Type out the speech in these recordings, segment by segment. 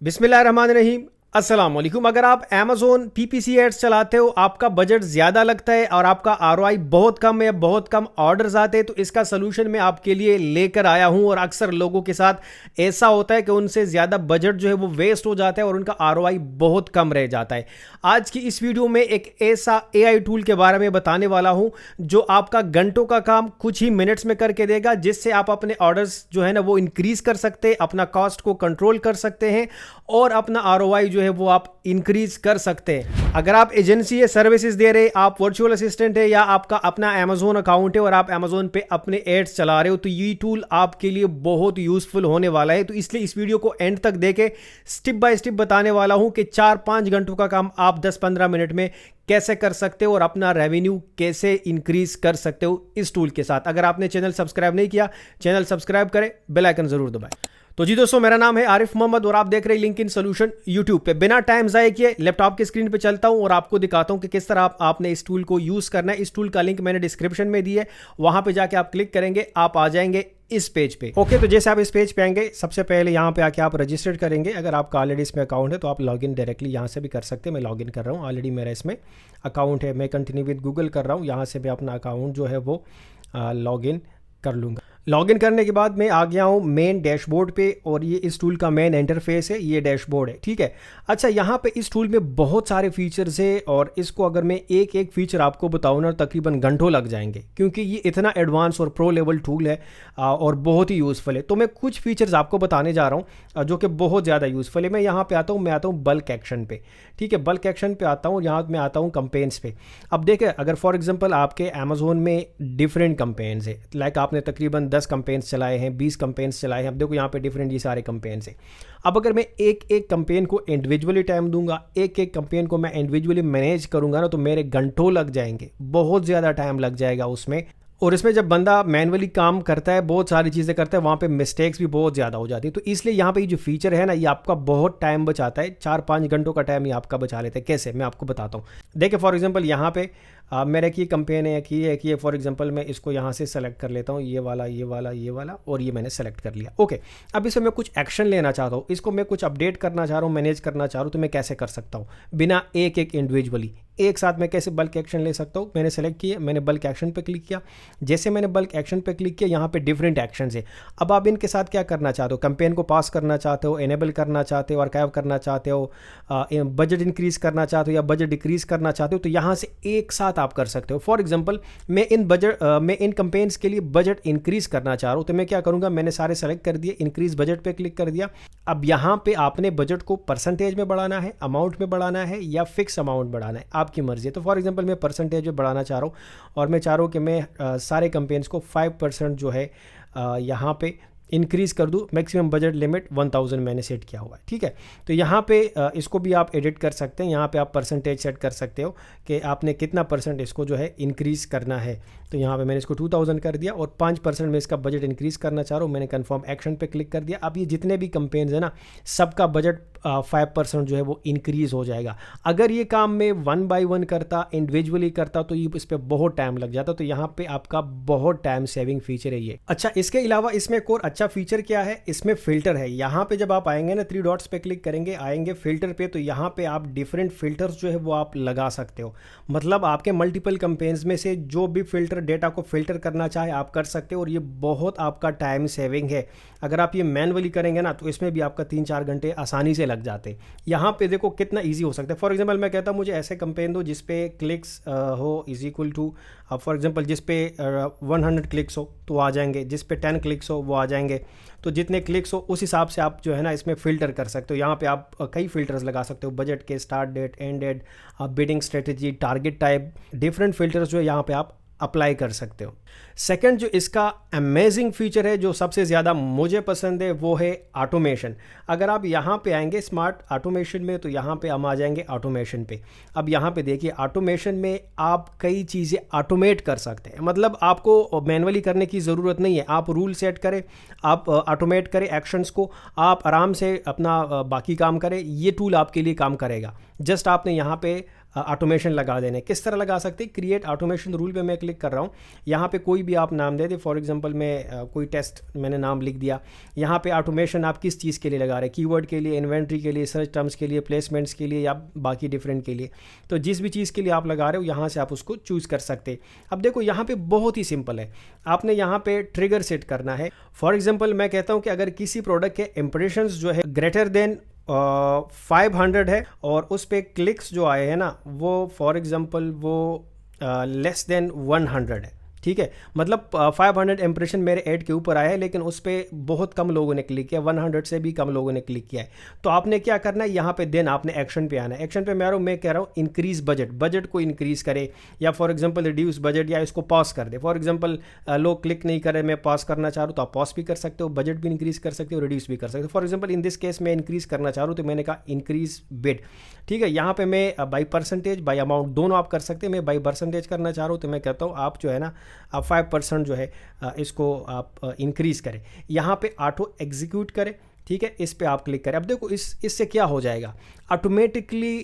बिस्मिल्लाहिर्रहमानिर्रहीम। अस्सलाम वालेकुम। अगर आप Amazon PPC एड्स चलाते हो, आपका बजट ज़्यादा लगता है और आपका ROI बहुत कम है, बहुत कम ऑर्डर्स आते हैं, तो इसका सलूशन मैं आपके लिए लेकर आया हूं। और अक्सर लोगों के साथ ऐसा होता है कि उनसे ज़्यादा बजट जो है वो वेस्ट हो जाता है और उनका ROI बहुत कम रह जाता है। आज की इस वीडियो में एक ऐसा AI टूल के बारे में बताने वाला हूं जो आपका घंटों का काम कुछ ही मिनट्स में करके देगा, जिससे आप अपने ऑर्डर्स जो है ना वो इंक्रीज कर सकते हैं, अपना कॉस्ट को कंट्रोल कर सकते हैं और अपना ROI जो है वो आप इंक्रीज कर सकते हैं। अगर आप एजेंसी है, सर्विसेज दे रहे, आप वर्चुअल असिस्टेंट है या आपका अपना Amazon अकाउंट है और आप Amazon पे अपने एड्स चला रहे हो, तो ये टूल आपके लिए बहुत यूजफुल होने वाला है। तो इसलिए इस वीडियो को एंड तक देके स्टेप बाय स्टेप बताने वाला हूं कि 4-5 घंटों का काम आप 10-15 मिनट में कैसे कर सकते हो और अपना रेवेन्यू कैसे इंक्रीज कर सकते हो इस टूल के साथ। अगर आपने चैनल सब्सक्राइब नहीं किया, चैनल सब्सक्राइब करें, बेल आइकन जरूर दबाएं। तो जी दोस्तों, मेरा नाम है आरिफ मोहम्मद और आप देख रहे हैं लिंक्डइन सॉल्यूशन यूट्यूब पे। बिना टाइम जाए किए लैपटॉप की स्क्रीन पे चलता हूं और आपको दिखाता हूं कि किस तरह आपने इस टूल को यूज करना है। इस टूल का लिंक मैंने डिस्क्रिप्शन में दी है, वहां पे जाके आप क्लिक करेंगे, आप आ जाएंगे इस पेज पे। ओके, तो जैसे आप इस पेज पे आएंगे, सबसे पहले यहाँ पे आके आप रजिस्टर्ड करेंगे। अगर आपका ऑलरेडी इसमें अकाउंट है तो आप लॉगिन डायरेक्टली यहाँ से भी कर सकते हैं। मैं लॉगिन कर रहा हूँ, ऑलरेडी मेरा इसमें अकाउंट है। मैं कंटिन्यू विद गूगल कर रहा हूँ, यहाँ से मैं अपना अकाउंट जो है वो लॉगिन कर लूँगा। लॉगिन करने के बाद मैं आ गया हूँ मेन डैशबोर्ड पे और ये इस टूल का मेन इंटरफेस है, ये डैशबोर्ड है, ठीक है। अच्छा, यहाँ पे इस टूल में बहुत सारे फीचर्स है और इसको अगर मैं एक एक फीचर आपको बताऊँ ना, तकरीबन घंटों लग जाएंगे, क्योंकि ये इतना एडवांस और प्रो लेवल टूल है और बहुत ही यूज़फुल है। तो मैं कुछ फीचर्स आपको बताने जा रहा हूँ जो कि बहुत ज़्यादा यूज़फुल है। मैं यहाँ पर आता हूँ, मैं आता हूँ बल्क एक्शन पे, ठीक है। बल्क एक्शन पे आता हूँ, यहाँ मैं आता हूँ कंपेन्स पे। अब देखें, अगर फॉर एग्जाम्पल आपके अमेजोन में डिफरेंट कंपेन्स है, लाइक आपने तकरीबन 10 कंपेन्स चलाए हैं, 20 कंपेन्स चलाए हैं। अब देखो यहाँ पे डिफरेंट ये सारे कंपेन्स हैं। अब अगर मैं एक एक कंपेन को इंडिविजुअली टाइम दूंगा, एक एक कंपेन को मैं इंडिविजुअली मैनेज करूंगा ना, तो मेरे घंटों लग जाएंगे, बहुत ज़्यादा टाइम लग जाएगा उसमें। और इसमें जब बंदा मैनुअली काम करता है, बहुत सारी चीज़ें करता है, वहाँ पे मिस्टेक्स भी बहुत ज़्यादा हो जाती है। तो इसलिए यहाँ पे ये जो फीचर है ना, ये आपका बहुत टाइम बचाता है। 4-5 घंटों का टाइम ये आपका बचा लेते हैं। कैसे, मैं आपको बताता हूँ। देखिए फॉर एग्जांपल यहाँ पे मेरा की कंपेन है कि फॉर एग्जांपल मैं इसको यहाँ से सेलेक्ट कर लेता हूँ, ये वाला ये वाला ये वाला, और ये मैंने सेलेक्ट कर लिया। ओके, अब इसमें मैं कुछ एक्शन लेना चाहता हूँ, इसको मैं कुछ अपडेट करना चाह रहा हूँ, मैनेज करना चाह रहा हूँ, तो मैं कैसे कर सकता हूँ बिना एक एक इंडिविजुअली। एक साथ मैं कैसे बल्क एक्शन ले सकता हूँ। मैंने सेलेक्ट किया, मैंने बल्क एक्शन पे क्लिक किया। जैसे मैंने बल्क एक्शन पे क्लिक किया, यहाँ पे डिफरेंट एक्शंस है। अब आप इनके साथ क्या करना चाहते हो, कंपेन को पास करना चाहते हो, एनेबल करना चाहते हो, आर्काइव करना चाहते हो, बजट इंक्रीज करना चाहते हो या बजट डिक्रीज करना चाहते हो, तो यहाँ से एक साथ आप कर सकते हो। फॉर एग्जाम्पल मैं इन कंपेन्स के लिए बजट इंक्रीज करना चाह रहा हूँ, तो मैं क्या करूँगा, मैंने सारे सेलेक्ट कर दिए, इंक्रीज बजट पे क्लिक कर दिया। अब यहाँ पे आपने बजट को परसेंटेज में बढ़ाना है, अमाउंट में बढ़ाना है या फिक्स अमाउंट बढ़ाना है, आपकी मर्जी है। तो फॉर एग्जांपल मैं परसेंटेज में बढ़ाना चाह रहा हूँ और मैं चाह रहा हूँ कि मैं सारे कंपेन्स को 5% जो है यहाँ पे इंक्रीज़ कर दूँ। मैक्सिमम बजट लिमिट 1000 मैंने सेट किया हुआ है, ठीक है। तो यहाँ पे इसको भी आप एडिट कर सकते हैं। यहाँ पे आप परसेंटेज सेट कर सकते हो कि आपने कितना % इसको जो है इंक्रीज़ करना है। तो यहाँ पे मैंने इसको 2000 कर दिया और 5% में इसका बजट इंक्रीज़ करना चाह रहा हूँ। मैंने कन्फर्म एक्शन पे क्लिक कर दिया। अब ये जितने भी कंपेन्स है ना, सबका बजट 5% जो है वो इंक्रीज़ हो जाएगा। अगर ये काम मैं 1 by 1 करता, इंडिविजुअली करता, तो ये इस पर बहुत टाइम लग जाता। तो यहाँ पे आपका बहुत टाइम सेविंग फीचर है ये। अच्छा, इसके अलावा इसमें एक और अच्छा फीचर क्या है, इसमें फ़िल्टर है। यहाँ पे जब आप आएंगे ना, 3 डॉट्स पे क्लिक करेंगे, आएंगे फ़िल्टर पे, तो यहाँ पे आप डिफरेंट फ़िल्टर्स जो है वो आप लगा सकते हो। मतलब आपके मल्टीपल कंपेन्स में से जो भी फ़िल्टर डेटा को फ़िल्टर करना चाहे आप कर सकते हो और ये बहुत आपका टाइम सेविंग है। अगर आप ये मैनुअली करेंगे ना, तो इसमें भी आपका 3-4 घंटे आसानी से लग जाते। यहाँ पे देखो कितना ईजी हो सकता है। फॉर एग्जांपल मैं कहता हूँ मुझे ऐसे कंपेन दो जिस पे क्लिक्स हो is equal to, for example जिस पे 100 क्लिक्स हो तो आ जाएंगे, जिस पे 10 क्लिक्स हो वो आ जाएंगे। तो जितने क्लिक्स हो उस हिसाब से आप जो है ना इसमें फ़िल्टर कर सकते हो। यहाँ पे आप कई फ़िल्टर्स लगा सकते हो, बजट के, start date, end date, bidding strategy, target type, different filters जो है यहाँ पे आप अप्लाई कर सकते हो। सेकंड जो इसका अमेजिंग फीचर है, जो सबसे ज़्यादा मुझे पसंद है, वो है ऑटोमेशन। अगर आप यहाँ पे आएंगे स्मार्ट ऑटोमेशन में, तो यहाँ पे हम आ जाएंगे ऑटोमेशन पे। अब यहाँ पे देखिए, ऑटोमेशन में आप कई चीज़ें ऑटोमेट कर सकते हैं। मतलब आपको मैनुअली करने की ज़रूरत नहीं है। आप रूल सेट करें, आप ऑटोमेट करें एक्शंस को, आप आराम से अपना बाकी काम करें, ये टूल आपके लिए काम करेगा। जस्ट आपने यहाँ पे ऑटोमेशन लगा देने। किस तरह लगा सकते हैं? क्रिएट ऑटोमेशन रूल पे मैं क्लिक कर रहा हूँ, यहाँ पे कोई भी आप नाम दे दे। फॉर एग्जांपल मैं कोई टेस्ट मैंने नाम लिख दिया। यहाँ पे ऑटोमेशन आप किस चीज़ के लिए लगा रहे हैं? कीवर्ड के लिए, इन्वेंट्री के लिए, सर्च टर्म्स के लिए, प्लेसमेंट्स के लिए, या बाकी डिफरेंट के लिए। तो जिस भी चीज़ के लिए आप लगा रहे हो यहाँ से आप उसको चूज़ कर सकते हैं। अब देखो यहाँ पे बहुत ही सिंपल है, आपने यहाँ पे ट्रिगर सेट करना है। फॉर एग्जाम्पल मैं कहता हूँ कि अगर किसी प्रोडक्ट के इंप्रेशंस जो है ग्रेटर देन 500 है और उस पर क्लिक्स जो आए हैं ना वो फॉर एग्जांपल वो लेस देन 100 है, ठीक है। मतलब 500 इंप्रेशन मेरे ऐड के ऊपर आया है, लेकिन उस पर बहुत कम लोगों ने क्लिक किया, 100 से भी कम लोगों ने क्लिक किया है। तो आपने क्या करना है, यहाँ पे देन आपने एक्शन पे आना है। एक्शन पे मैं आ रहा हूँ, मैं कह रहा हूँ इंक्रीज बजट, बजट को इंक्रीज करे, या फॉर एग्जांपल रिड्यूस बजट, या इसको पॉज कर दे। फॉर एग्जांपल लोग क्लिक नहीं करे, मैं पॉज करना चाह रहा हूँ तो आप पॉज भी कर सकते हो, बजट भी इंक्रीज कर सकते हो, रिड्यूस भी कर सकते हो। For example in this case मैं इंक्रीज करना चाह रहा हूँ तो मैंने कहा इंक्रीज बिड, ठीक है। यहाँ पे मैं बाई परसेंटेज, बाई अमाउंट दोनों आप कर सकते हैं। मैं बाई परसेंटेज करना चाह रहा हूँ तो मैं कहता हूँ आप जो है ना आप 5% जो है इसको आप इंक्रीज़ करें। यहाँ पे ऑटो एग्जीक्यूट करें, ठीक है, इस पे आप क्लिक करें। अब देखो इससे क्या हो जाएगा, ऑटोमेटिकली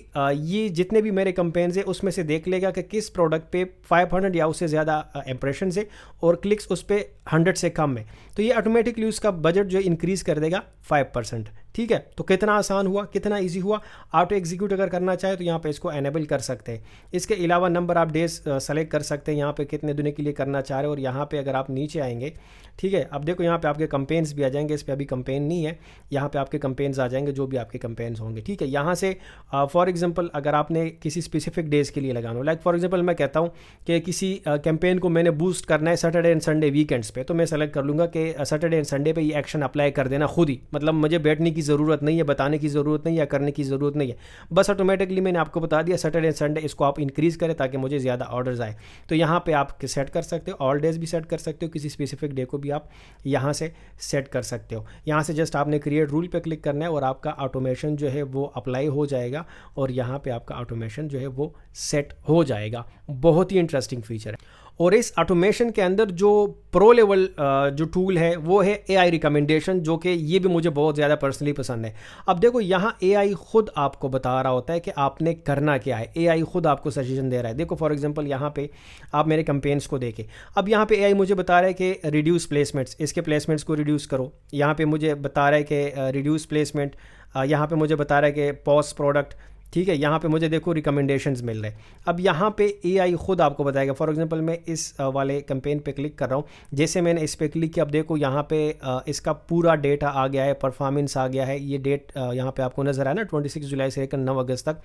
ये जितने भी मेरे कैंपेन्स है उसमें से देख लेगा कि किस प्रोडक्ट पे 500 या उससे ज़्यादा इंप्रेशन है और क्लिक्स उस पर 100 से कम है, तो ये ऑटोमेटिकली उसका बजट जो इंक्रीज़ कर देगा 5%, ठीक है। तो कितना आसान हुआ, कितना इजी हुआ। ऑटो एग्जीक्यूट अगर करना चाहे तो यहाँ पे इसको एनेबल कर सकते हैं। इसके अलावा नंबर आप डेज सेलेक्ट कर सकते हैं, यहाँ पे कितने दिन के लिए करना चाह रहे हो। और यहाँ पे अगर आप नीचे आएंगे, ठीक है, अब देखो यहाँ पे आपके कंपेन्स भी आ जाएंगे। इस पर अभी कंपेन नहीं है, यहाँ पे आपके कंपेन्स आ जाएंगे जो भी आपके कंपेन्स होंगे, ठीक है। यहाँ से फॉर एग्जांपल अगर आपने किसी स्पेसिफिक डेज के लिए लगाना हो, लाइक फॉर एग्जांपल मैं कहता हूँ कि किसी कैंपेन को मैंने बूस्ट करना है सैटरडे एंड संडे वीकेंड्स पे, तो मैं सेलेक्ट कर लूँगा कि सैटरडे एंड संडे पे ये एक्शन अप्लाई कर देना खुद ही, मतलब मुझे बैठने की ज़रूरत नहीं है, बताने की ज़रूरत नहीं है, या करने की ज़रूरत नहीं है, बस ऑटोमेटिकली मैंने आपको बता दिया सैटरडे एंड संडे इसको आप इंक्रीज़ करें ताकि मुझे ज़्यादा ऑर्डर्स आए। तो यहाँ पे आप सेट कर सकते हो, ऑल डेज भी सेट कर सकते हो, किसी स्पेसिफिक डे को भी आप यहाँ से सेट कर सकते हो। यहाँ से जस्ट आपने क्रिएट रूल पे क्लिक करना है और आपका ऑटोमेशन जो है वो अप्लाई हो जाएगा और यहाँ पे आपका ऑटोमेशन जो है वो सेट हो जाएगा। बहुत ही इंटरेस्टिंग फीचर है। और इस ऑटोमेशन के अंदर जो प्रो लेवल जो टूल है वो है एआई रिकमेंडेशन, जो कि ये भी मुझे बहुत ज़्यादा पर्सनली पसंद है। अब देखो यहाँ एआई खुद आपको बता रहा होता है कि आपने करना क्या है, एआई खुद आपको सजेशन दे रहा है। देखो फॉर एग्जांपल यहाँ पे आप मेरे कैंपेन्स को देखें, अब यहाँ पे एआई मुझे बता रहा है कि रिड्यूस प्लेसमेंट्स, इसके प्लेसमेंट्स को रिड्यूस करो। यहाँ पे मुझे बता रहा है कि रिड्यूस प्लेसमेंट, यहाँ पे मुझे बता रहा है कि पॉज प्रोडक्ट, ठीक है। यहाँ पे मुझे देखो रिकमेंडेशंस मिल रहे हैं। अब यहाँ पे एआई खुद आपको बताएगा। फॉर एग्जांपल मैं इस वाले कैंपेन पे क्लिक कर रहा हूँ, जैसे मैंने इस पे क्लिक किया, अब देखो यहाँ पे इसका पूरा डेटा आ गया है, परफॉर्मेंस आ गया है। ये डेट यहाँ पे आपको नजर आया ना, 26 जुलाई से लेकर 9 अगस्त तक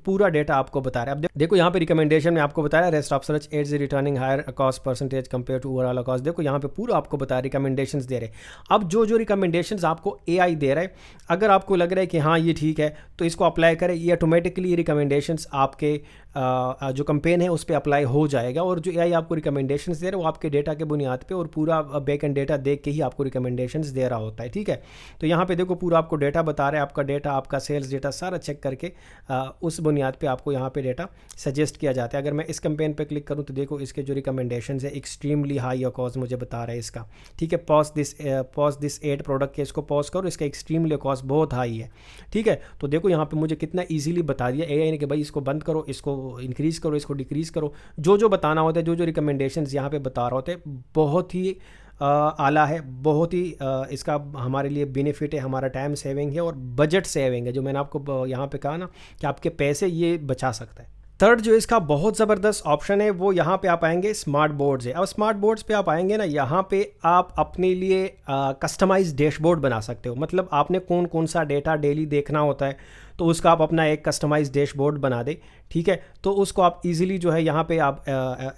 पूरा डेटा आपको बता रहा है। अब देखो यहाँ पे रिकमेंडेशन में आपको बताया rest of search ads returning higher cost percentage compare to overall cost. देखो यहाँ पे पूरा आपको बता रिकमेंडेशंस दे रहे। अब जो रिकमेंडेशंस आपको एआई दे रहा है, अगर आपको लग रहा है कि हाँ ये ठीक है तो इसको अप्लाई करें, ये ऑटोमेटिकली रिकमेंडेशंस आपके जो कैंपेन है उस पर अप्लाई हो जाएगा। और जो एआई आपको रिकमेंडेशंस दे रहा है वो आपके डेटा के बुनियाद पे और पूरा बैक एंड डेटा देख के ही आपको रिकमेंडेशंस दे रहा होता है, ठीक है। तो यहाँ पे देखो पूरा आपको डेटा बता रहा है, आपका डेटा, आपका सेल्स डेटा सारा चेक करके उस बुनियाद पे आपको यहाँ पे डेटा सजेस्ट किया जाता है। अगर मैं इस कैंपेन पे क्लिक करूँ तो देखो इसके जो रिकमेंडेशंस है एक्सट्रीमली हाई कॉस्ट मुझे बता रहा है इसका, ठीक है। पॉज दिस 8 प्रोडक्ट के इसको पॉज करो, इसका एक्सट्रीमली कॉस्ट बहुत हाई है, ठीक है। तो देखो यहाँ पे मुझे कितना ईजिली बता दिया एआई ने कि भाई इसको बंद करो, इसको इंक्रीज़ करो, इसको डिक्रीज़ करो। जो बताना होता है, जो रिकमेंडेशंस यहाँ पे बता रहा होता है, बहुत ही आला है, बहुत ही इसका हमारे लिए बेनिफिट है, हमारा टाइम सेविंग है और बजट सेविंग है। जो मैंने आपको यहाँ पे कहा ना कि आपके पैसे ये बचा सकता है। थर्ड जो इसका बहुत ज़बरदस्त ऑप्शन है वो यहाँ पे आप आएंगे स्मार्ट बोर्ड्स है। अब स्मार्ट बोर्ड्स पे आप आएंगे ना, यहाँ पे आप अपने लिए कस्टमाइज डैशबोर्ड बना सकते हो। मतलब आपने कौन कौन सा डेटा डेली देखना होता है तो उसका आप अपना एक कस्टमाइज डैशबोर्ड बना दे, ठीक है। तो उसको आप इजीली जो है यहाँ पे आप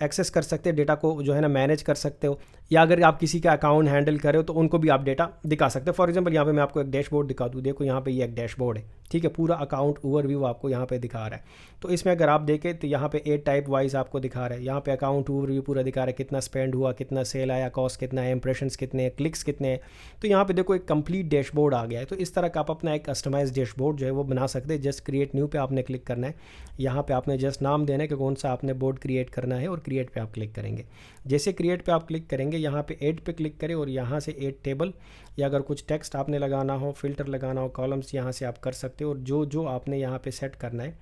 एक्सेस कर सकते हैं, डेटा को जो है ना मैनेज कर सकते हो, या अगर आप किसी का अकाउंट हैंडल करें हो तो उनको भी आप डेटा दिखा सकते हो। फॉर एग्जांपल यहाँ पे मैं आपको एक डैशबोर्ड दिखा दूँ, देखो यहाँ पे ये एक डैशबोर्ड है, ठीक है। पूरा अकाउंट ओवरव्यू आपको यहाँ पे दिखा रहा है। तो इसमें अगर आप देखें तो यहाँ पे 8 टाइप वाइज आपको दिखा रहा है। यहाँ पे अकाउंट ओवरव्यू पूरा दिखा रहा है, कितना स्पेंड हुआ, कितना सेल आया, कॉस्ट कितना है, इंप्रेशंस कितने हैं, क्लिक्स कितने हैं। तो यहाँ पे देखो एक कंप्लीट डैशबोर्ड आ गया है। तो इस तरह का आप अपना एक कस्टमाइज डैशबोर्ड जो है वो बना सकते हैं। जस्ट क्रिएट न्यू पे आपने क्लिक करना है, यहाँ पे आपने जस्ट नाम देना है कि कौन सा आपने बोर्ड क्रिएट करना है और क्रिएट पे आप क्लिक करेंगे। जैसे क्रिएट पे आप क्लिक करेंगे, यहाँ पे ऐड पे क्लिक करें और यहाँ से ऐड टेबल, या अगर कुछ टेक्स्ट आपने लगाना हो, फिल्टर लगाना हो, कॉलम्स यहाँ से आप कर सकते हो। और जो आपने यहाँ पे सेट करना है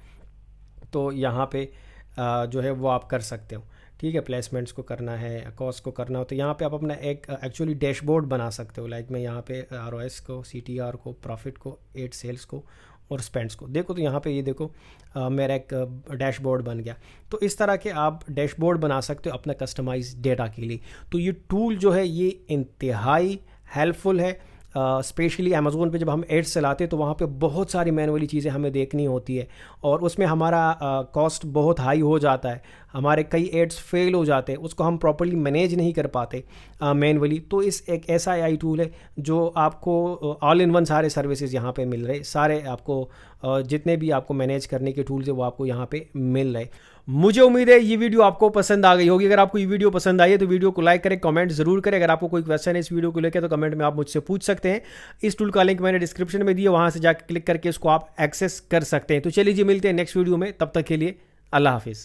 तो यहाँ पे जो है वो आप कर सकते हो। ठीक है, प्लेसमेंट्स को करना है, कॉस्ट को करना हो, तो यहाँ पे आप अपना एक एक्चुअली डैशबोर्ड बना सकते हो। लाइक मैं यहाँ पे ROS को, CTR को, प्रॉफिट को, एड सेल्स को और स्पेंड्स को देखो, तो यहाँ पे ये देखो मेरा एक डैशबोर्ड बन गया। तो इस तरह के आप डैशबोर्ड बना सकते हो अपना कस्टमाइज डेटा के लिए। तो ये टूल जो है ये इंतहाई हेल्पफुल है। स्पेशली अमेज़ोन पे जब हम एड्स चलाते हैं तो वहाँ पे बहुत सारी मैनुअली चीज़ें हमें देखनी होती है और उसमें हमारा कॉस्ट बहुत हाई हो जाता है, हमारे कई एड्स फेल हो जाते हैं, उसको हम प्रॉपर्ली मैनेज नहीं कर पाते मैनुअली। तो इस एक ऐसा AI टूल है जो आपको ऑल इन वन सारे सर्विसेज यहाँ पे मिल रहे, सारे आपको जितने भी आपको मैनेज करने के टूल्स है वो आपको यहाँ पे मिल रहे। मुझे उम्मीद है ये वीडियो आपको पसंद आ गई होगी। अगर आपको ये वीडियो पसंद आई है तो वीडियो को लाइक करें, कमेंट जरूर करें। अगर आपको कोई क्वेश्चन है इस वीडियो को लेकर तो कमेंट में आप मुझसे पूछ सकते हैं। इस टूल का लिंक मैंने डिस्क्रिप्शन में दिया, वहाँ से जाकर क्लिक करके इसको आप एक्सेस कर सकते हैं। तो चलिए जी, मिलते हैं नेक्स्ट वीडियो में, तब तक के लिए अल्लाह हाफिज़।